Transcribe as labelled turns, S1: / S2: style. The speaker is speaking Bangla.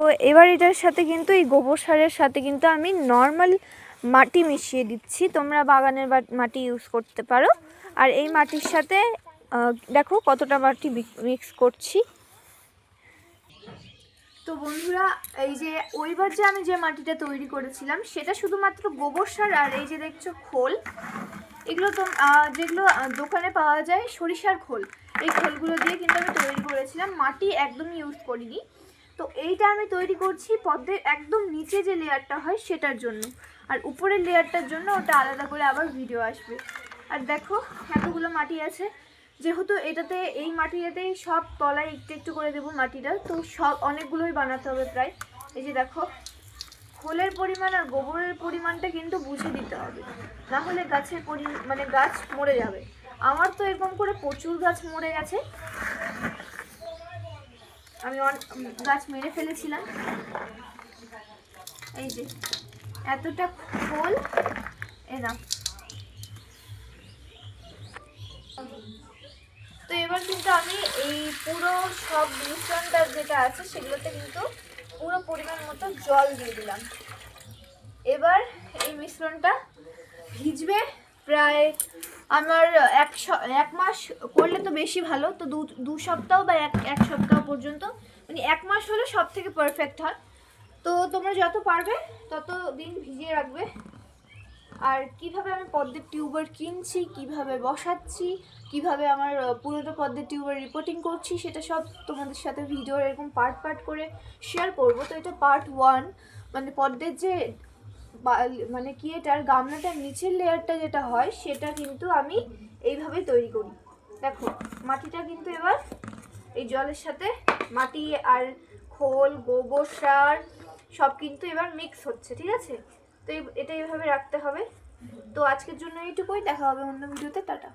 S1: তো এবার এটার সাথে কিন্তু এই গোবর সারের সাথে কিন্তু আমি নর্মাল মাটি মিশিয়ে দিচ্ছি। তোমরা বাগানের মাটি ইউজ করতে পারো। আর এই মাটির সাথে দেখো কতটা মাটি মিক্স করছি। তো বন্ধুরা, এই যে ওইবার যে আমি যে মাটিটা তৈরি করেছিলাম সেটা শুধুমাত্র গোবর সার আর এই যে দেখছো খোল, এগুলো তো যেগুলো দোকানে পাওয়া যায় সরিষার খোল, এই খোলগুলো দিয়ে কিন্তু আমি তৈরি করেছিলাম, মাটি একদমই ইউজ করিনি। তো এইটা আমি তৈরি করছি পদ্মের একদম নিচে যে লেয়ারটা হয় সেটার জন্য, আর উপরের লেয়ারটার জন্য ওটা আলাদা করে আবার ভিডিও আসবে। আর দেখো এতগুলো মাটি আছে, যেহেতু এটাতে এই মাটিটাতেই সব তলায় একটু একটু করে দেবো মাটিটা, তো সব অনেকগুলোই বানাতে হবে প্রায়। এই যে দেখো খোলের পরিমাণ আর গোবরের পরিমাণটা কিন্তু বুঝে দিতে হবে, না হলে গাছের মানে গাছ মরে যাবে। আমার তো এরকম করে প্রচুর গাছ মরে গেছে, আমি গাছ মেরে ফেলেছিলাম। এই যে এতটা খোল এলাম। তো এবার কিন্তু আমি এই পুরো সব মিশ্রণটা যেটা আছে সেগুলোতে কিন্তু পুরো পরিমাণ মতো জল দিয়ে দিলাম। এবার এই মিশ্রণটা ভিজবে প্রায় আমার এক মাস করলে তো বেশি ভালো, তো দু সপ্তাহ বা এক সপ্তাহ পর্যন্ত, মানে এক মাস হলে সব থেকে পারফেক্ট হয়। তো তোমরা যত পারবে তত দিন ভিজিয়ে রাখবে। আর কিভাবে আমি পদ্মের টিউবার কিনছি, কিভাবে বসাচ্ছি, কিভাবে আমার পুরোটা পদ্মের টিউবার রিপোর্টিং করছি, সেটা সব তোমাদের সাথে ভিডিও এরকম পার্ট পার্ট করে শেয়ার করব। তো এটা পার্ট 1, মানে পদ্মের যে মানে কি এটার গামলাটার নিচের লেয়ারটা যেটা হয় সেটা কিন্তু আমি এইভাবে তৈরি করি। দেখো মাটিটা কিন্তু এবার এই জলের সাথে মাটি আর খোল গোবর সার সব কিন্তু এবার মিক্স হচ্ছে, ঠিক আছে? তো এটা এইভাবে রাখতে হবে। তো আজকের জন্য এইটুকুই, দেখা হবে অন্য ভিডিওতে, টাটা।